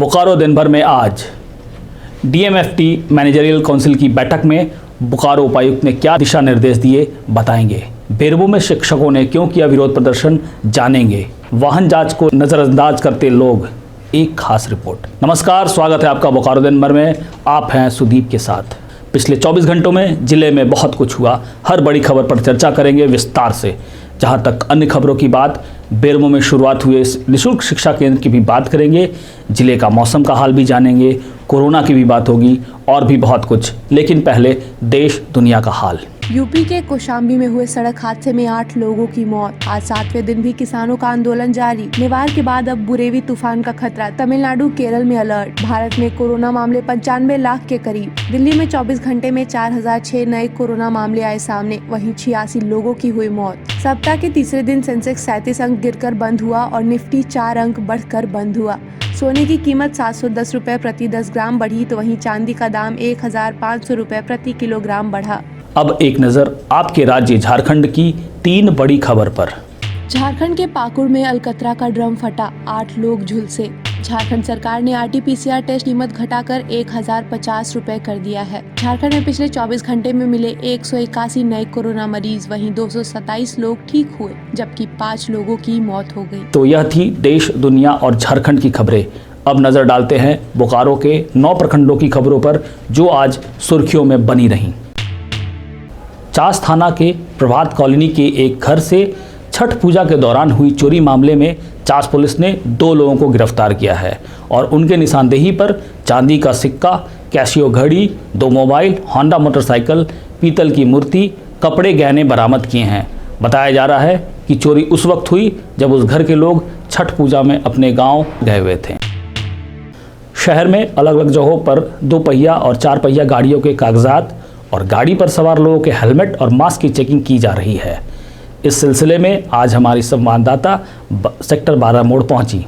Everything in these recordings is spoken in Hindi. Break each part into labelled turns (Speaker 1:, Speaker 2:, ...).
Speaker 1: बोकारो दिन भर में आज डीएमएफटी मैनेजरियल काउंसिल की बैठक में बोकारो उपायुक्त ने क्या दिशा निर्देश दिए बताएंगे। बेरमो में शिक्षकों ने क्यों किया विरोध प्रदर्शन जानेंगे। वाहन जांच को नजरअंदाज करते लोग, एक खास रिपोर्ट। नमस्कार, स्वागत है आपका बोकारो दिन भर में। आप हैं सुदीप के साथ। पिछले 24 घंटों में जिले में बहुत कुछ हुआ। हर बड़ी खबर पर चर्चा करेंगे विस्तार से। जहां तक अन्य खबरों की बात, बेरमो में शुरुआत हुए इस निःशुल्क शिक्षा केंद्र की भी बात करेंगे। जिले का मौसम का हाल भी जानेंगे, कोरोना की भी बात होगी और भी बहुत कुछ। लेकिन पहले देश दुनिया का हाल।
Speaker 2: यूपी के कौशाम्बी में हुए सड़क हादसे में 8 लोगों की मौत। आज 7वें दिन भी किसानों का आंदोलन जारी। निवार के बाद अब बुरेवी तूफान का खतरा। तमिलनाडु केरल में अलर्ट। भारत में कोरोना मामले 95 लाख के करीब। दिल्ली में 24 घंटे में 4006 नए कोरोना मामले आए सामने। वहीं 86 लोगों की हुई मौत। सप्ताह के तीसरे दिन सेंसेक्स 37 अंक गिरकर बंद हुआ और निफ्टी 4 अंक बढ़कर बंद हुआ। सोने की कीमत 710 रुपए प्रति 10 ग्राम बढ़ी, तो वहीं चांदी का दाम 1500 रुपए प्रति किलोग्राम बढ़ा।
Speaker 1: अब एक नजर आपके राज्य झारखंड की 3 बड़ी खबर पर।
Speaker 2: झारखंड के पाकुड़ में अलकतरा का ड्रम फटा, 8 लोग झुलसे। झारखंड सरकार ने RT-PCR टेस्ट कीमत घटाकर 1050 रुपए कर दिया है। झारखंड में पिछले 24 घंटे में मिले 181 नए कोरोना मरीज, वहीं 227 लोग ठीक हुए, जबकि 5 लोगों की मौत हो गई।
Speaker 1: तो यह थी देश, दुनिया और झारखंड की खबरें। अब नजर डालते हैं बोकारो के 9 प्रखंडों की खबरों पर, जो आज सुर्खियों में बनी रहीं। चास थाना के प्रभात कॉलोनी के एक घर से छठ पूजा के दौरान हुई चोरी मामले में चास पुलिस ने 2 लोगों को गिरफ्तार किया है और उनके निशानदेही पर चांदी का सिक्का, कैसियो घड़ी, 2 मोबाइल, होंडा मोटरसाइकिल, पीतल की मूर्ति, कपड़े, गहने बरामद किए हैं। बताया जा रहा है कि चोरी उस वक्त हुई जब उस घर के लोग छठ पूजा में अपने गाँव गए हुए थे। शहर में अलग अलग जगहों पर 2 पहिया और 4 पहिया गाड़ियों के कागजात और गाड़ी पर सवार लोगों के हेलमेट और मास्क की चेकिंग की जा रही है। इस सिलसिले में आज हमारी संवाददाता सेक्टर 12 मोड़ पहुंची।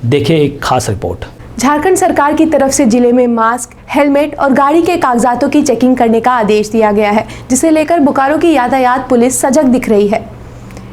Speaker 1: देखें एक खास रिपोर्ट।
Speaker 2: झारखंड सरकार की तरफ से जिले में मास्क, हेलमेट और गाड़ी के कागजातों की चेकिंग करने का आदेश दिया गया है, जिसे लेकर बोकारो की यातायात पुलिस सजग दिख रही है।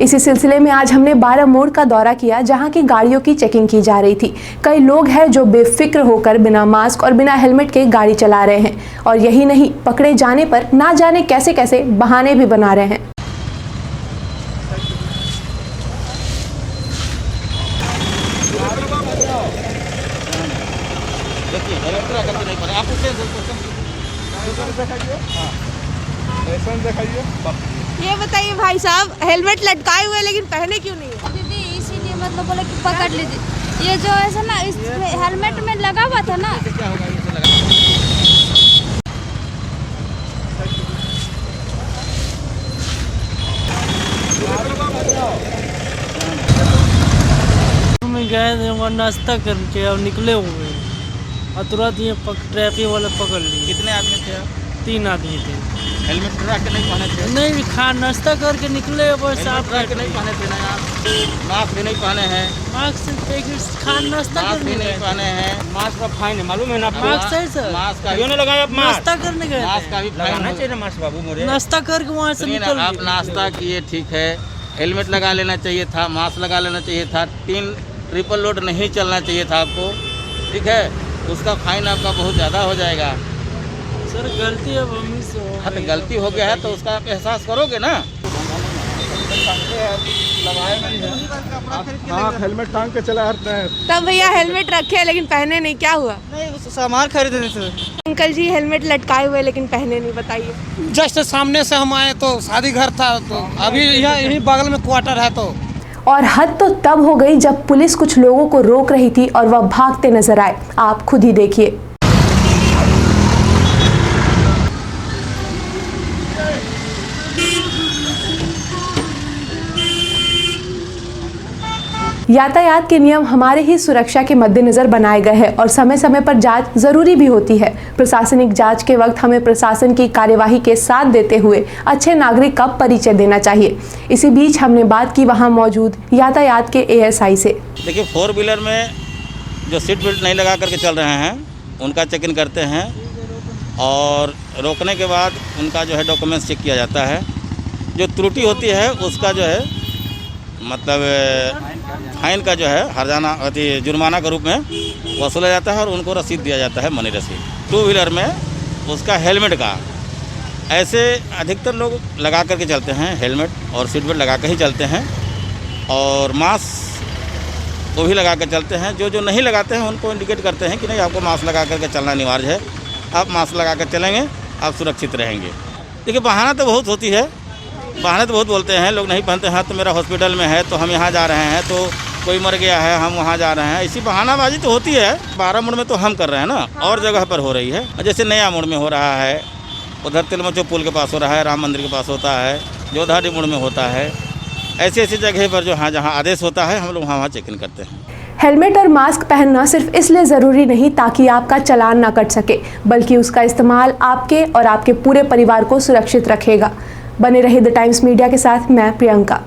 Speaker 2: इसी सिलसिले में आज हमने 12 मोड़ का दौरा किया, जहां की गाड़ियों की चेकिंग की जा रही थी। कई लोग हैं जो बेफिक्र होकर बिना मास्क और बिना हेलमेट के गाड़ी चला रहे हैं, और यही नहीं, पकड़े जाने पर ना जाने कैसे कैसे बहाने भी बना रहे हैं।
Speaker 3: ये बताइए भाई साहब, हेलमेट लटकाए हुए लेकिन पहने क्यों नहीं है?
Speaker 4: दीदी इसीलिए मतलब बोले कि पकड़ लीजिए। ये जो ऐसा ना, इस हेलमेट में लगा हुआ था ना।
Speaker 5: में गए थे वहाँ नाश्ता करके और निकले हुए और तुरंत ये ट्रैफिक वाले पकड़ लिए।
Speaker 6: कितने आदमी थे आप?
Speaker 5: 3 आदमी थे।
Speaker 6: हेलमेट लगा के नहीं पहने थे?
Speaker 5: नहीं, नाश्ता करके निकले, बस आप
Speaker 6: लगा के नहीं पहने थे ना आप? मास्क भी नहीं पहने हैं?
Speaker 5: मास्क नाश्ता
Speaker 6: मास्क भी नहीं पहने हैं। मास्क का फाइन है, मालूम है ना?
Speaker 5: मास्क है सर।
Speaker 6: मास्क का क्यों नहीं लगाया आप?
Speaker 5: नाश्ता करने गए,
Speaker 6: मास्क का भी लगाना चाहिए मास्क बाबू मोरे।
Speaker 5: नाश्ता करके वहाँ से निकल
Speaker 6: आप नाश्ता किए, ठीक है, हेलमेट लगा लेना चाहिए था, मास्क लगा लेना चाहिए था, 3 ट्रिपल लोड नहीं चलना चाहिए था आपको, ठीक है? उसका फाइन आपका बहुत ज़्यादा हो जाएगा।
Speaker 5: सर गलती अब हम से हो
Speaker 6: हाँ, तो गलती हो गया है तो उसका आप एहसास करोगे ना।
Speaker 7: हाँ, हेलमेट टांग के चला हटना है।
Speaker 3: तब भैया हेलमेट रखे लेकिन पहने नहीं, क्या हुआ?
Speaker 5: नहीं, सामान खरीदने थे।
Speaker 3: अंकल जी हेलमेट लटकाए हुए लेकिन पहने नहीं, बताइए।
Speaker 5: जस्ट सामने से हम आए तो शादी घर था, तो अभी यही बगल में क्वार्टर है तो।
Speaker 2: और हद तो तब हो गई जब पुलिस कुछ लोगों को रोक रही थी और वह भागते नजर आए। आप खुद ही देखिए। यातायात के नियम हमारे ही सुरक्षा के मद्देनजर बनाए गए हैं और समय समय पर जांच जरूरी भी होती है। प्रशासनिक जांच के वक्त हमें प्रशासन की कार्यवाही के साथ देते हुए अच्छे नागरिक का परिचय देना चाहिए। इसी बीच हमने बात की वहां मौजूद यातायात के ASI से।
Speaker 6: देखिए, 4 व्हीलर में जो सीट बेल्ट नहीं लगा करके चल रहे हैं उनका चेक इन करते हैं और रोकने के बाद उनका जो है डॉक्यूमेंट्स चेक किया जाता है। जो त्रुटि होती है उसका जो है मतलब फाइन का जो है हर्जाना अति जुर्माना के रूप में वसूला जाता है और उनको रसीद दिया जाता है, मनी रसीद। टू व्हीलर में उसका हेलमेट का, ऐसे अधिकतर लोग लगा करके चलते हैं, हेलमेट और सीट बेल्ट लगा कर ही चलते हैं, और मास्क वो भी लगा कर चलते हैं। जो नहीं लगाते हैं उनको इंडिकेट करते हैं कि नहीं, आपको मास्क लगा करके चलना अनिवार्य है, आप मास्क लगा कर चलेंगे, आप सुरक्षित रहेंगे। देखिए बहाना तो बहुत होती है, बहाने तो बहुत बोलते हैं लोग, नहीं पहनते हैं तो मेरा हॉस्पिटल में है, तो हम यहाँ जा रहे हैं, तो कोई मर गया है हम वहाँ जा रहे हैं, इसी बहानाबाजी तो होती है। 12 मोड़ में तो हम कर रहे हैं ना, और जगह पर हो रही है, जैसे नया मोड़ में हो रहा है, उधर तिलमचो पुल के पास हो रहा है, राम मंदिर के पास होता है, जोधारी मोड़ में होता है, ऐसी जगह पर जो हाँ जहाँ आदेश होता है हम लोग वहाँ चेक इन करते हैं।
Speaker 2: हेलमेट और मास्क पहनना सिर्फ इसलिए ज़रूरी नहीं ताकि आपका चालान ना कट सके, बल्कि उसका इस्तेमाल आपके और आपके पूरे परिवार को सुरक्षित रखेगा। बने रहे द टाइम्स मीडिया के साथ, मैं प्रियंका।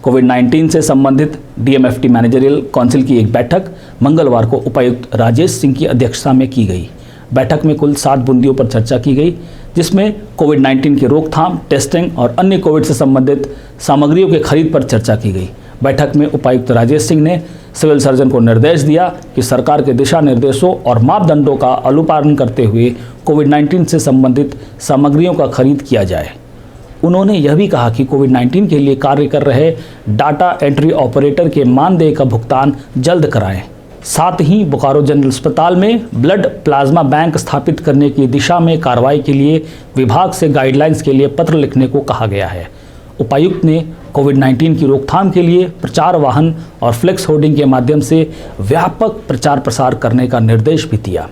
Speaker 1: कोविड-19 से संबंधित डीएमएफटी मैनेजरियल काउंसिल की एक बैठक मंगलवार को उपायुक्त राजेश सिंह की अध्यक्षता में की गई। बैठक में कुल 7 बुंदियों पर चर्चा की गई, जिसमें कोविड-19 की रोकथाम, टेस्टिंग और अन्य कोविड से संबंधित सामग्रियों के खरीद पर चर्चा की गई। बैठक में उपायुक्त राजेश सिंह ने सिविल सर्जन को निर्देश दिया कि सरकार के दिशा निर्देशों और मापदंडों का अनुपालन करते हुए कोविड-19 से संबंधित सामग्रियों का खरीद किया जाए। उन्होंने यह भी कहा कि कोविड-19 के लिए कार्य कर रहे डाटा एंट्री ऑपरेटर के मानदेय का भुगतान जल्द कराएं। साथ ही बोकारो जनरल अस्पताल में ब्लड प्लाज्मा बैंक स्थापित करने की दिशा में कार्रवाई के लिए विभाग से गाइडलाइंस के लिए पत्र लिखने को कहा गया है। उपायुक्त ने कोविड-19 की रोकथाम के लिए प्रचार वाहन और फ्लेक्स होर्डिंग के माध्यम से व्यापक प्रचार प्रसार करने का निर्देश भी दिया।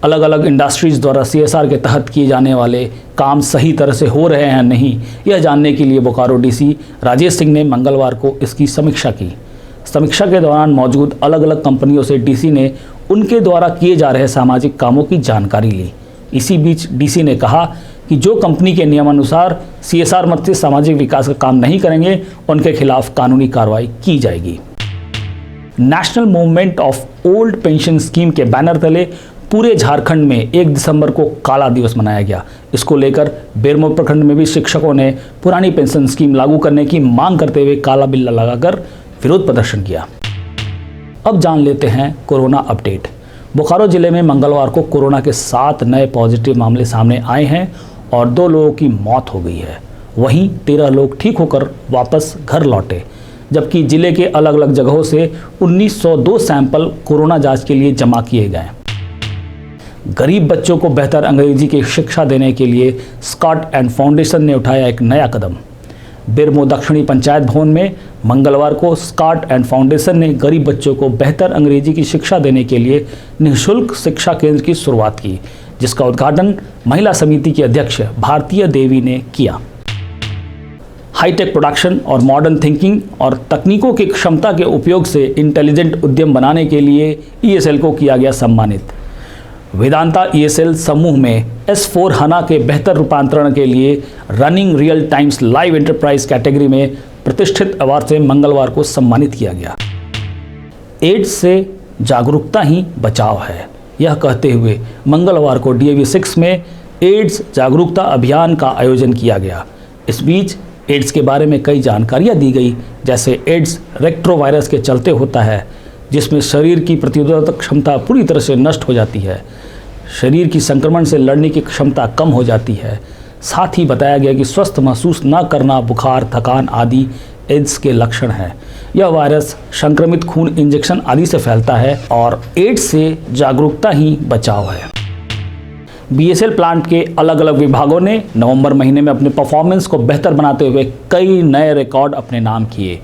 Speaker 1: अलग अलग इंडस्ट्रीज द्वारा CSR के तहत किए जाने वाले काम सही तरह से हो रहे हैं नहीं, यह जानने के लिए बोकारो डीसी राजेश सिंह ने मंगलवार को इसकी समीक्षा की। समीक्षा के दौरान मौजूद अलग अलग कंपनियों से डीसी ने उनके द्वारा किए जा रहे सामाजिक कामों की जानकारी ली। इसी बीच डीसी ने कहा कि जो कंपनी के नियमानुसार CSR मद से सामाजिक विकास का काम नहीं करेंगे, उनके खिलाफ कानूनी कार्रवाई की जाएगी। National movement of old pension scheme के बैनर तले पूरे झारखंड में 1 दिसंबर को काला दिवस मनाया गया। इसको लेकर बेरमो प्रखंड में भी शिक्षकों ने पुरानी पेंशन स्कीम लागू करने की मांग करते हुए काला बिल्ला लगाकर विरोध प्रदर्शन किया। अब जान लेते हैं कोरोना अपडेट। बोकारो जिले में मंगलवार को कोरोना के 7 नए पॉजिटिव मामले सामने आए हैं और 2 लोगों की मौत हो गई है। वहीं 13 लोग ठीक होकर वापस घर लौटे, जबकि जिले के अलग अलग जगहों से 1902 सैंपल कोरोना जांच के लिए जमा किए गए। गरीब बच्चों को बेहतर अंग्रेजी की शिक्षा देने के लिए स्कॉट एंड फाउंडेशन ने उठाया एक नया कदम। बेरमो दक्षिणी पंचायत भवन में मंगलवार को स्कॉट एंड फाउंडेशन ने गरीब बच्चों को बेहतर अंग्रेजी की शिक्षा देने के लिए निःशुल्क शिक्षा केंद्र की शुरुआत की, जिसका उद्घाटन महिला समिति की अध्यक्ष भारतीय देवी ने किया। हाईटेक प्रोडक्शन और मॉडर्न थिंकिंग और तकनीकों की क्षमता के उपयोग से इंटेलिजेंट उद्यम बनाने के लिए ESL को किया गया सम्मानित। वेदांता ESL समूह में S4 HANA के बेहतर रूपांतरण के लिए running real times live enterprise category में प्रतिष्ठित अवार्ड से मंगलवार को सम्मानित किया गया। एड्स से जागरूकता ही बचाव है, यह कहते हुए मंगलवार को DAV 6 में एड्स जागरूकता अभियान का आयोजन किया गया। इस बीच एड्स के बारे में कई जानकारियां दी गई, जैसे एड्स रेट्रोवायरस के चलते होता है, जिसमें शरीर की प्रतिरोधक क्षमता पूरी तरह से नष्ट हो जाती है, शरीर की संक्रमण से लड़ने की क्षमता कम हो जाती है। साथ ही बताया गया कि स्वस्थ महसूस न करना, बुखार, थकान आदि एड्स के लक्षण हैं। यह वायरस संक्रमित खून, इंजेक्शन आदि से फैलता है और एड्स से जागरूकता ही बचाव है। BSL प्लांट के अलग अलग विभागों ने नवंबर महीने में अपने परफॉर्मेंस को बेहतर बनाते हुए कई नए रिकॉर्ड अपने नाम किए।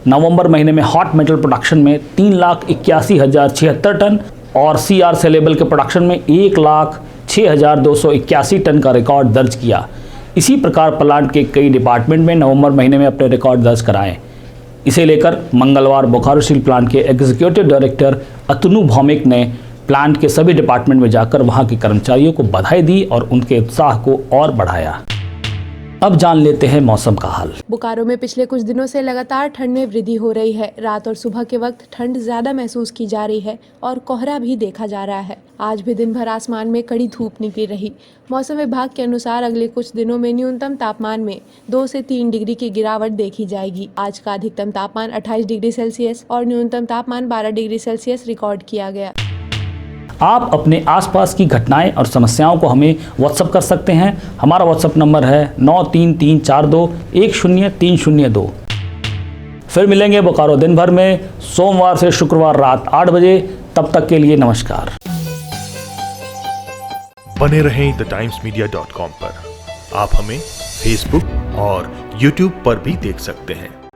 Speaker 1: नवंबर महीने में हॉट मेटल प्रोडक्शन में 3,81,076 टन और CR सेलेबल के प्रोडक्शन में 1,06,281 टन का रिकॉर्ड दर्ज किया। इसी प्रकार प्लांट के कई डिपार्टमेंट में नवंबर महीने में अपने रिकॉर्ड दर्ज कराएं। इसे लेकर मंगलवार बोकारो स्टील प्लांट के एग्जीक्यूटिव डायरेक्टर अतनु भौमिक ने प्लांट के सभी डिपार्टमेंट में जाकर वहां के कर्मचारियों को बधाई दी और उनके उत्साह को और बढ़ाया। अब जान लेते हैं मौसम का हाल।
Speaker 2: बोकारो में पिछले कुछ दिनों से लगातार ठंड में वृद्धि हो रही है। रात और सुबह के वक्त ठंड ज्यादा महसूस की जा रही है और कोहरा भी देखा जा रहा है। आज भी दिन भर आसमान में कड़ी धूप निकली रही। मौसम विभाग के अनुसार अगले कुछ दिनों में न्यूनतम तापमान में 2 से 3 डिग्री की गिरावट देखी जाएगी। आज का अधिकतम तापमान 28 डिग्री सेल्सियस और न्यूनतम तापमान 12 डिग्री सेल्सियस रिकॉर्ड किया गया।
Speaker 1: आप अपने आसपास की घटनाएं और समस्याओं को हमें व्हाट्सएप कर सकते हैं। हमारा व्हाट्सएप नंबर है 9334210302। फिर मिलेंगे बोकारो दिन भर में सोमवार से शुक्रवार रात 8 बजे। तब तक के लिए नमस्कार।
Speaker 8: बने रहें thetimes media.com पर। आप हमें फेसबुक और यूट्यूब पर भी देख सकते हैं।